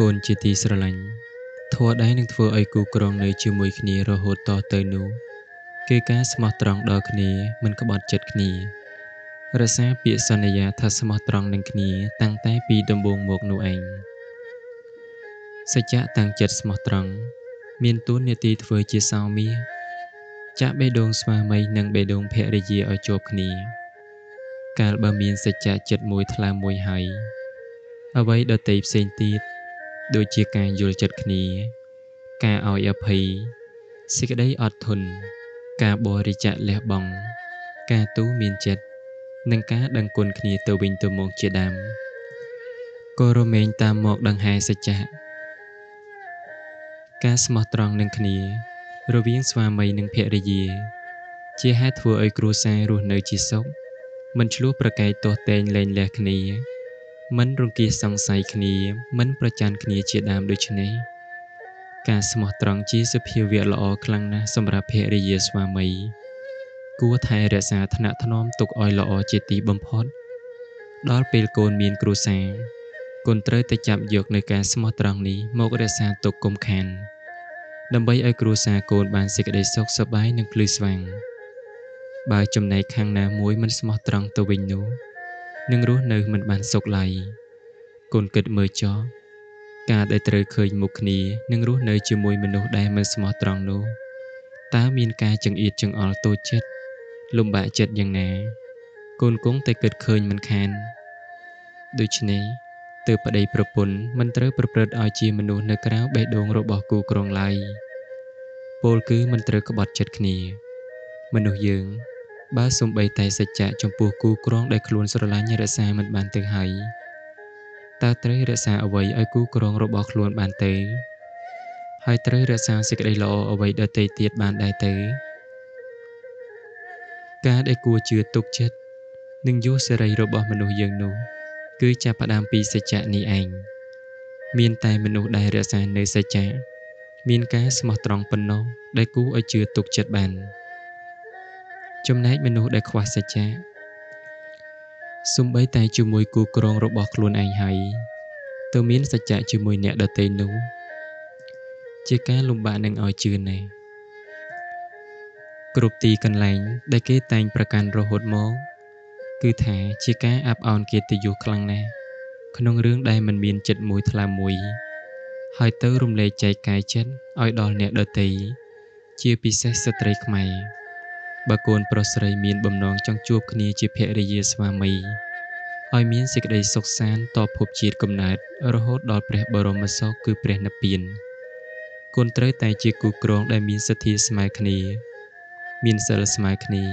កូនជាទីស្រឡាញ់ធម៌ដែលនឹងធ្វើឲ្យគូគ្រងនៅជាមួយគ្នារហូតតទៅនោះគឺការស្មោះត្រង់ដល់គ្នាមិនក្បត់ចិត្តគ្នារក្សាពាក្យសន្យាថាស្មោះត្រង់នឹងគ្នាតាំងតែពីដំបូងមកនោះឯងសច្ចៈតាំងចិត្តស្មោះត្រង់មានទួនាទីធ្វើជាសោមាសចាក់បេះដូងស្វាមីនិងបេះដូងភរិយាឲ្យជាប់គ្នាកាលបើមានសច្ចៈចិត្តមួយថ្លើមមួយហើយអ្វីដទៃផ្សេងទៀតដូចជាការយល់ចិត្តគ្នាការឲ្យអភ័យសេចក្តីអត់ធន់ការបរិច្ចាគលះបង់ការទូមានចិត្តនិងការដឹងគុណគ្នាទៅវិញទៅមកជាដើមក៏រមែងតាមមកដង្ហែសច្ចៈការស្មោះត្រង់នឹងគ្នារវាងស្វាមីនិងភរិយាជាហេតុធ្វើឲ្យគ្រួសាររស់នៅជាសុខមិនឆ្លោះប្រកែកទាស់ទែងលែងលះគ្នាមិនរង្គៀសសង្ស័យគ្នាមិនប្រច័ណ្ឌគ្នាជាដើមដូច្នេះការស្មោះត្រង់ជាសភាវៈល្អខ្លាំងណាស់សម្រាប់ភរិយាស្វាមីគួរថែរក្សាថ្នាក់ថ្នមទុកឲ្យល្អជាទីបំផុតដល់ពេលកូនមានគ្រួសារកូនត្រូវតែចាប់យកនៅការស្មោះត្រង់នេះមករក្សាទុកកុំខានដើម្បីឲ្យគ្រួសារកូនបានសេចក្តីសុខសប្បាយនិងភ្លឺស្វាងបើចំណែកខាងណាមួយមិនស្មោះត្រង់ទៅវិញនោះនឹងរស់នៅមិនបានសុខឡើយកូនគិតមើលចុះការដែលត្រូវឃើញមុខគ្នានឹងរស់នៅជាមួយមនុស្សដែលមិនស្មោះត្រង់នោះតើមានការចង្អៀតចង្អល់តូចចិត្តលំបាកចិត្តយ៉ាងណាកូនគង់តែគិតឃើញមិនខានដូច្នេះទើបប្តីប្រពន្ធមិនត្រូវប្រព្រឹត្តឲ្យជាមនុស្សនៅក្រៅបេះដូងរបស់គូគ្រងឡើយពោលគឺមិនត្រូវក្បត់ចិត្តគ្នាមនុស្សយើងបើសំបីតែសច្ចៈចំពោះគូគ្រងដែលខ្លួនស្រឡាញ់រក្សាមិនបានទៅហើយតើត្រូវរក្សាអ្វីឲ្យគូគ្រងរបស់ខ្លួនបានទេហើយត្រូវរក្សាសេចក្តីល្អអ្វីដទៃទៀតបានដែរទេការដែលគួរជឿទុកចិត្តនិងយុសេរីរបស់មនុស្សយើងនោះគឺចាប់ផ្ដើមពីសច្ចៈនេះឯងមានតែមនុស្សដែលរក្សានៅសច្ចៈមានការស្មោះត្រង់ប៉ុណ្ណោះដែលគួរឲ្យជឿទុកចិត្តបានចំណែកមនុស្សដែលខ្វះសច្ចៈសំបីតែជាមួយគូគ្រងរបស់ខ្លួនឯងហើយទៅមានសច្ចៈជាមួយអ្នកដទៃនោះជាការលំបាកនឹងឲ្យជឿណាស់គ្រប់ទីកន្លែងដែលគេតែងប្រកាន់រហូតមកគឺថាជាការអាប់អោនកិត្តិយសខ្លាំងណាស់ក្នុងរឿងដែលមិនមានចិត្តមួយថ្លើមមួយហើយទៅរំលែកចែកកាយចិត្តឲ្យដល់អ្នកដទៃជាពិសេសស្ត្រីខ្មែរបើកូនប្រុសស្រីមានបំណងចង់ជួបគ្នាជាភរិយាស្វាមីឲ្យមានសេចក្តីសុខសាន្តតភពជាតិកំណើតរហូតដល់ព្រះបរមសុខគឺព្រះនិព្វានកូនត្រូវតែជាគូគ្រងដែលមានសទ្ធាស្មើគ្នាមានសិលស្មើគ្នា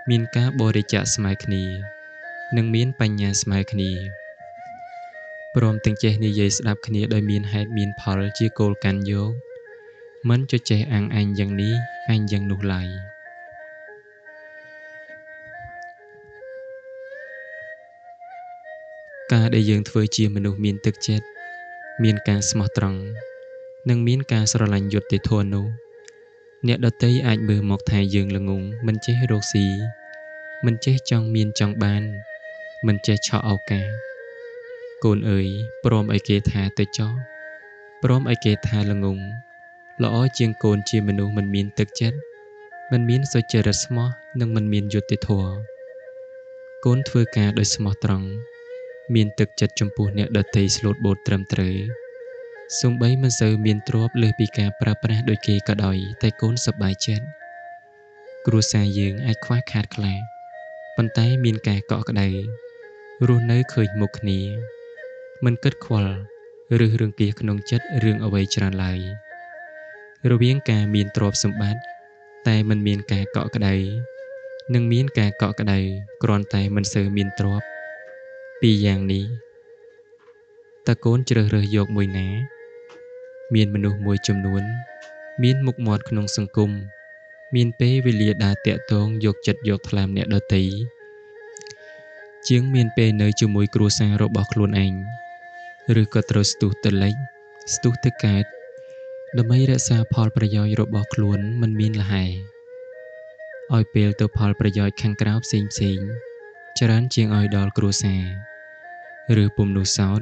មានការបរិច្ចាគស្មើគ្នានិងមានបញ្ញាស្មើគ្នាព្រមទាំងចេះនិយាយស្ដាប់គ្នាដោយមានហេតុមានផលជាគោលកាន់យកមិនជជែកអាំងអញយ៉ាងនេះអញយ៉ាងនោះឡើយការដែលយើងធ្វើជាមនុស្សមានទឹកចិត្តមានការស្មោះត្រង់និងមានការស្រឡាញ់យុត្តិធម៌នោះអ្នកដទៃអាចមើលមកថាយើងល្ងង់មិនចេះរកស៊ីមិនចេះចង់មានចង់បានមិនចេះឆក់ឱកាសកូនអើយព្រមឲ្យគេថាទៅចោះព្រមឲ្យគេថាល្ងង់ល្អជាងកូនជាមនុស្សមិនមានទឹកចិត្តមិនមានសុចរិតស្មោះនិងមិនមានយុត្តិធម៌កូនធ្វើការដោយស្មោះត្រង់មានទឹកចិត្តចំពោះអ្នកដទៃស្លូតបូតត្រឹមត្រូវសូម្បីមិនសូវមានទ្រព្យលើសពីការប្រើប្រាស់ដោយគេក៏ដោយតែកូនសប្បាយចិត្តគ្រួសារយើងអាចខ្វះខាតខ្លះប៉ុន្តែមានការកក់ក្ដៅរស់នៅឃើញមុខគ្នាមិនគិតខ្វល់ឬរង្គៀសក្នុងចិត្តរឿងអ្វីច្រើនឡើយរវាងការមានទ្រព្យសម្បត្តិតែមិនមានការកក់ក្ដៅនិងមានការកក់ក្ដៅគ្រាន់តែមិនសូវមានទ្រព្យពីរយ៉ាងនេះតើកូនជ្រើសរើសយកមួយណាមានមនុស្សមួយចំនួនមានមុខមាត់ក្នុងសង្គមមានពេលវេលាដើរតាក់ទងយកចិត្តយកថ្លើមអ្នកដទៃជាងមានពេលនៅជាមួយគ្រួសាររបស់ខ្លួនឯងឬក៏ត្រូវស្ទុះទៅលិចស្ទុះទៅកើតដើម្បីរក្សាផលប្រយោជន៍របស់ខ្លួនមិនមានលហែឲ្យពេលទៅផលប្រយោជន៍ខាងក្រៅផ្សេងច្រើនជាងឲ្យដល់គ្រួសារឬពុំនោះសោត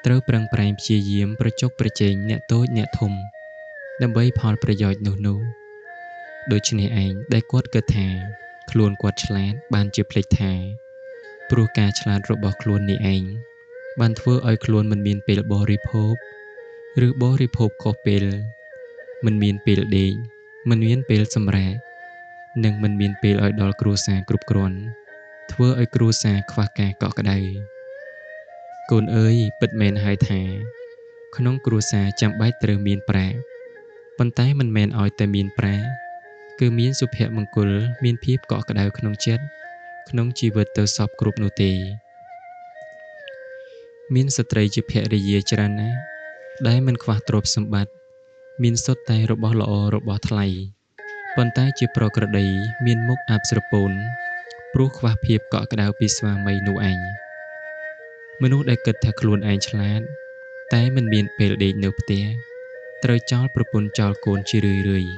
ត្រូវប្រឹងប្រែងព្យាយាមប្រចុកប្រជែងអ្នកតូចអ្នកធំដើម្បីផលប្រយោជន៍នោះដូច្នេះឯងដែលគាត់គិតថាខ្លួនគាត់ឆ្លាតបានជាភ្លេចថាព្រោះការឆ្លាតរបស់ខ្លួននេះឯងបានធ្វើឲ្យខ្លួនមិនមានពេលបរិភោគឬបរិភោគខុសពេលមិនមានពេលដេកមិនមានពេលសម្រាកនិងមិនមានពេលឲ្យដល់គ្រួសារគ្រប់គ្រាន់ធ្វើឲ្យគ្រួសារខ្វះការកក់ក្ដៅកូនអើយពិតមែនហើយថាក្នុងគ្រួសារចាំបាច់ត្រូវមានប្រាក់ប៉ុន្តែមិនមែនឲ្យតែមានប្រាក់គឺមានសុភមង្គលមានភាពកក់ក្ដៅក្នុងចិត្តក្នុងជីវិតទៅសពគ្រប់នោះទេមានស្ត្រីជាភរិយាច្រើនណាស់ដែលមិនខ្វះទ្រព្យសម្បត្តិមានសុទ្ធតែរបស់ល្អរបស់ថ្លៃប៉ុន្តែជាប្រក្រតីមានមុខអាបស្រពោនព្រោះខ្វះភាពកក់ក្ដៅពីស្វាមីនោះឯងមនុស្សដែលគិតថាខ្លួនឯងឆ្លាតតែមិនមានពេលដេកនៅផ្ទះត្រូវចោលប្រពន្ធចោលកូនជារឿយៗ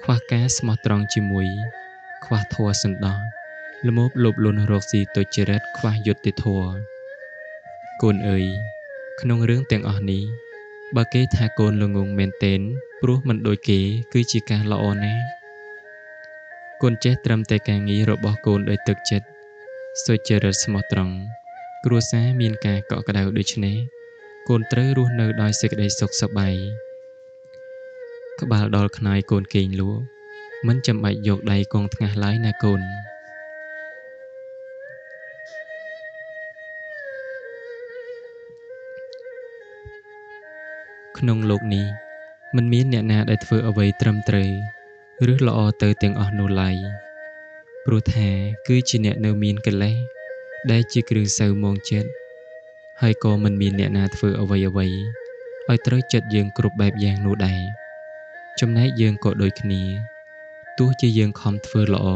ខ្វះការស្មោះត្រង់ជាមួយខ្វះធម៌សន្តោសល្មមលោភលន់រកស៊ីទុច្ចរិតខ្វះយុត្តិធម៌កូនអើយក្នុងរឿងទាំងអស់នេះបើគេថាកូនល្ងងមែនទែនព្រោះមិនដូចគេគឺជាការល្អណាស់កូនចេះត្រឹមតែការងាររបស់កូនដោយទឹកចិត្តសុចរិតស្មោះត្រង់គ្រួសារមានការកក់ក្ដៅដូច្នេះកូនត្រូវរស់នៅដោយសេចក្តីសុខសប្បាយក្បាលដល់ខ្នើយកូនគេងលក់មិនចាំបាច់យកដៃកងថ្ងាសឡើយណាកូនក្នុងលោកនេះមិនមានអ្នកណាដែលធ្វើអ្វីត្រឹមត្រូវឬល្អទៅទាំងអស់នោះឡើយព្រោះថាគឺជាអ្នកនៅមានកិលេសដែលជាគ្រឿងសៅមងចិត្តហើយក៏មិនមានអ្នកណាធ្វើអ្វីឲ្យត្រូវចិត្តយើងគ្រប់បែបយ៉ាងនោះដែរចំណែកយើងក៏ដូចគ្នាទោះជាយើងខំធ្វើល្អ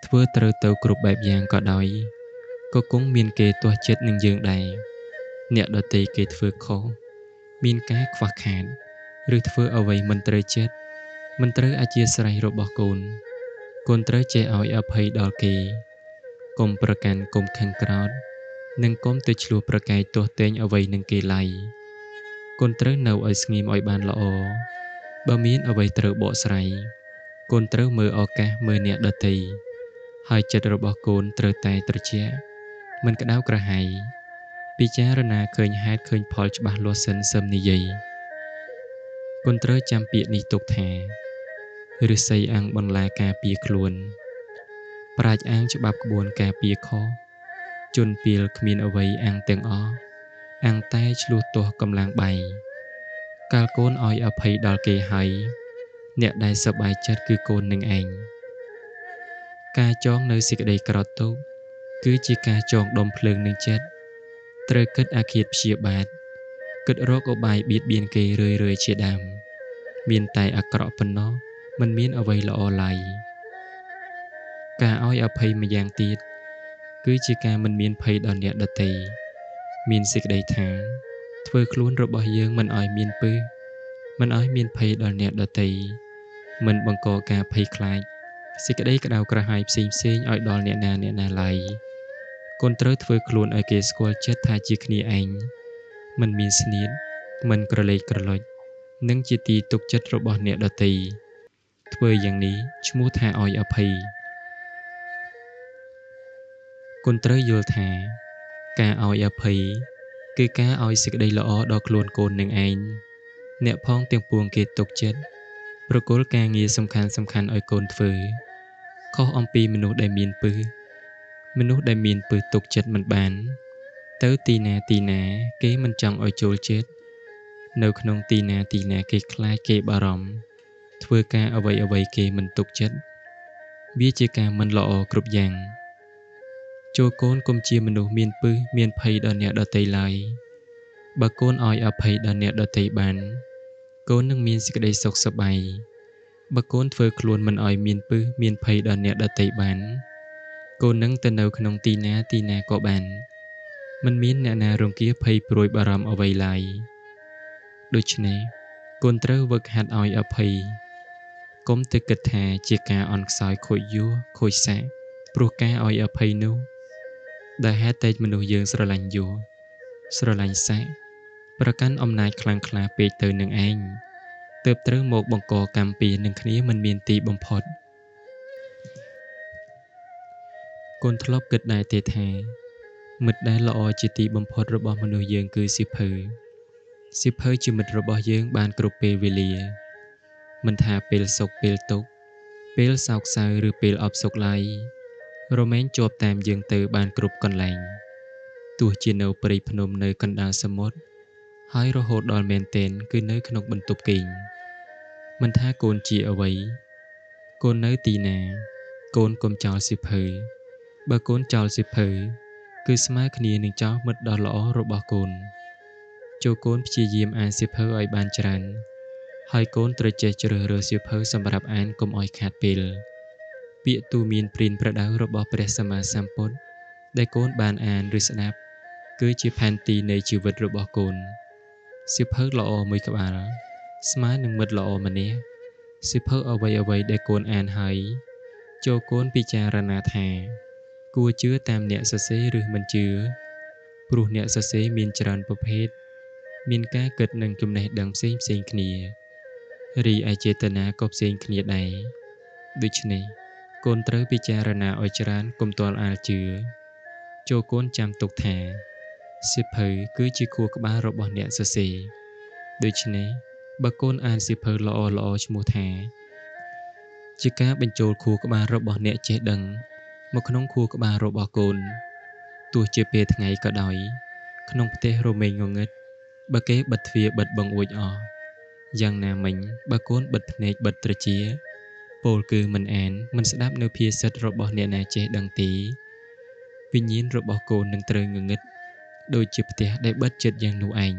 ធ្វើត្រូវទៅគ្រប់បែបយ៉ាងក៏ដោយក៏គង់មានគេទាស់ចិត្តនឹងយើងដែរអ្នកដទៃគេធ្វើខុសមានការខ្វះខាតឬធ្វើអ្វីមិនត្រូវចិត្តមិនត្រូវអធ្យាស្រ័យរបស់កូនត្រូវចេះឲ្យអភ័យដល់គេកុំប្រកាន់កុំខឹងក្រោធនិងកុំទៅឆ្លោះប្រកែកទាស់ទែងអ្វីនឹងគេឡើយកូនត្រូវនៅឲ្យស្ងៀមឲ្យបានល្អបើមានអ្វីត្រូវបកស្រាយកូនត្រូវមើលឱកាសមើលអ្នកដទៃហើយចិត្តរបស់កូនត្រូវតែត្រជាក់មិនក្តៅក្រហាយពិចារណាឃើញហេតុឃើញផលច្បាស់លាស់សិនសឹមនិយាយកូនត្រូវចាំពាក្យនេះទុកថាឫស្សីអាំងបន្លាការពារខ្លួនប្រាជ្ញអាំងច្បាប់ក្បួនការពារខុសជនពាលគ្មានអ្វីអាំងទាំងអស់អាំងតែឆ្លោះទាស់កម្លាំងបៃកាលកូនឲ្យអភ័យដល់គេហើយអ្នកដែលសប្បាយចិត្តគឺកូននឹងឯងការចងនៅសេចក្តីក្រោធទុក្ខគឺជាការចងដុំភ្លើងនឹងចិត្តត្រូវគិតអាឃាតព្យាបាទគិតរកឧបាយបៀតបៀនគេរឿយៗជាដើមមានតែអាក្រក់ប៉ុណ្ណោះមិនមានអ្វីល្អឡើយការឲ្យអភ័យម្យ៉ាងទៀតគឺជាការមិនមានភ័យដល់អ្នកដទៃមានសេចក្តីថាធ្វើខ្លួនរបស់យើងមិនឲ្យមានពឹសមិនឲ្យមានភ័យដល់អ្នកដទៃមិនបង្កការភ័យខ្លាចសេចក្តីក្តៅក្រហាយផ្សេងឲ្យដល់អ្នកណាឡើយកូនត្រូវធ្វើខ្លួនឲ្យគេស្គាល់ចិត្តថាជាគ្នាឯងមិនមានស្នៀតមិនក្រឡេកក្រឡុចនិងជាទីទុកចិត្តរបស់អ្នកដទៃធ្វើយ៉ាងនេះឈ្មោះថាឲ្យអភ័យកូនត្រូវយល់ថាការឲ្យអភ័យគឺការឲ្យសេចក្តីល្អដល់ខ្លួនកូននឹងឯងអ្នកផងទាំងពួងគេទុកចិត្តប្រគល់ការងារសំខាន់ឲ្យកូនធ្វើខុសអំពីមនុស្សដែលមានពឹសទុកចិត្តមិនបានទៅទីណាគេមិនចង់ឲ្យចូលចិត្តនៅក្នុងទីណាគេខ្លាចគេបារម្ភធ្វើការអ្វីគេមិនទុកចិត្តវាជាការមិនល្អគ្រប់យ៉ាងចូលកូនកុំជាមនុស្សមានពឹសមានភ័យដល់អ្នកដទៃឡើយបើកូនឲ្យអភ័យដល់អ្នកដទៃបានកូននឹងមានសេចក្តីសុខសប្បាយបើកូនធ្វើខ្លួនមិនឲ្យមានពឹសមានភ័យដល់អ្នកដទៃបានកូននឹងទៅនៅក្នុងទីណាក៏បានមិនមានអ្នកណារង្គៀសភ័យព្រួយបារម្ភអ្វីឡើយដូច្នេះកូនត្រូវវឹកហាត់ឲ្យអភ័យកុំទៅគិតថាជាការអន់ខ្សោយខូចយសខូចសាកព្រោះការឲ្យអភ័យនោះដែលហេតុតែមនុស្សយើងស្រឡាញ់យស ស្រឡាញ់សាក់ប្រកាន់អំណាចខ្លាំងក្លាពេកទៅនឹងឯងទើបត្រូវមកបង្កកម្មពៀរនឹងគ្នាមិនមានទីបំផុតកូនធ្លាប់គិតដែរទេថាមិត្តដែលល្អជាទីបំផុតរបស់មនុស្សយើងគឺសៀវភៅជាមិត្តរបស់យើងបានគ្រប់ពេលវេលាមិនថាពេលសុខពេលទុក្ខពេលសោកសៅឬពេលអបសុខឡើយរមែងជាប់តាមយើងទៅបានគ្រប់កន្លែងទោះជានៅព្រៃភ្នំនៅកណ្ដាលសមុទ្រហើយរហូតដល់មែនទែនគឺនៅក្នុងបន្ទប់គេងមិនថាកូនជាអ្វីកូននៅទីណាកូនកុំចោលសៀវភៅបើកូនចោលសៀវភៅគឺស្មើគ្នានឹងចោលមិត្តដ៏ល្អរបស់កូនចូលកូនព្យាយាមអានសៀវភៅឲ្យបានច្រើនហើយកូនត្រូវចេះជ្រើសរើសសៀវភៅសម្រាប់អានកុំឲ្យខាតពេលពាក្យទូន្មានព្រានប្រដៅរបស់ព្រះសម្មាសម្ពុទ្ធដែលកូនបានអានឬស្ដាប់គឺជាផែនទីនៃជីវិតរបស់កូនសៀវភៅល្អមួយក្បាលស្មើនឹងមិត្តល្អម្នាក់សៀវភៅអ្វីដែលកូនអានហើយចូលកូនពិចារណាថាគួរជឿតាមអ្នកសរសេរឬមិនជឿព្រោះអ្នកសរសេរមានច្រើនប្រភេទមានការគិតនិងចំណេះដឹងផ្សេងគ្នារីឯចេតនាក៏ផ្សេងគ្នាដែរដូច្នេះកូនត្រូវពិចារណាឲ្យច្រើនកុំទាល់អាលជឿចូលកូនចាំទុកថាសៀវភៅគឺជាខួរក្បាលរបស់អ្នកសរសេរដូច្នេះបើកូនអានសៀវភៅល្អឈ្មោះថាជាការបញ្ចូលខួរក្បាលរបស់អ្នកចេះដឹងមកក្នុងខួរក្បាលរបស់កូនទោះជាពេលថ្ងៃក៏ដោយក្នុងផ្ទះរមែងងងឹតបើគេបិទទ្វារបិទបង្អួចអស់យ៉ាងណាមិញបើកូនបិទភ្នែកបិទត្រចៀកពោលគឺមិនអានមិនស្ដាប់នៅភាសិតរបស់អ្នកណាចេះដឹងទេវិញ្ញាណរបស់កូននឹងត្រូវងងឹតដូចជាផ្ទះដែលបិទជិតយ៉ាងនោះឯង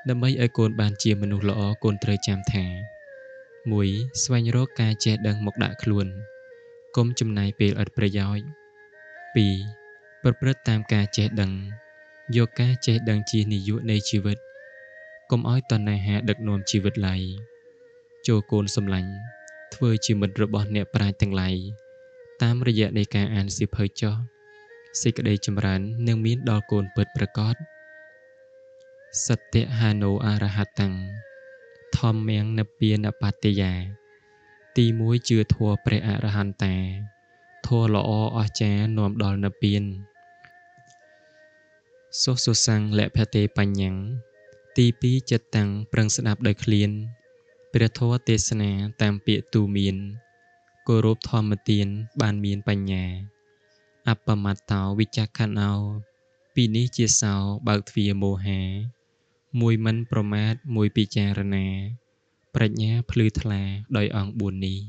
ដើម្បីឲ្យកូនបានជាមនុស្សល្អកូនត្រូវចាំថា 1. ស្វែងរកការចេះដឹងមកដាក់ខ្លួនកុំចំណាយពេលឥតប្រយោជន៍ 2. ប្រព្រឹត្តតាមការចេះដឹងយកការចេះដឹងជានាយកនៃជីវិតកុំឲ្យតណ្ហាដឹកនាំជីវិតឡើយចូលកូនសម្លាញ់ធ្វើជាមិត្តរបស់អ្នកប្រាជ្ញទាំងឡាយតាមរយៈនៃការអានសៀវភៅចុះសេចក្តីចម្រើននឹងមានដល់កូនពិតប្រាកដសត្យហានោអរហត្តੰធម្មំនិព្វានបត្តិយាទី1ជឿធម៌ព្រះអរហន្តាធម៌ល្អអស្ចារ្យនាំដល់និព្វានសុសុសੰលភតេបញ្ញੰទី2ចិត្តតាំងប្រឹងស្ដាប់ដោយឃ្លានព្រះធម៌ទេសនាតាមពាក្យទូន្មានគោរពធម្មទានបានមានបញ្ញាអបមត្តោវិចក្ខណោពីនេះជាសោបើកទ្វារមោហាមួយមិនប្រមាទមួយពិចារណាប្រាជ្ញាភ្លឺថ្លាដោយអង្គ4នេះ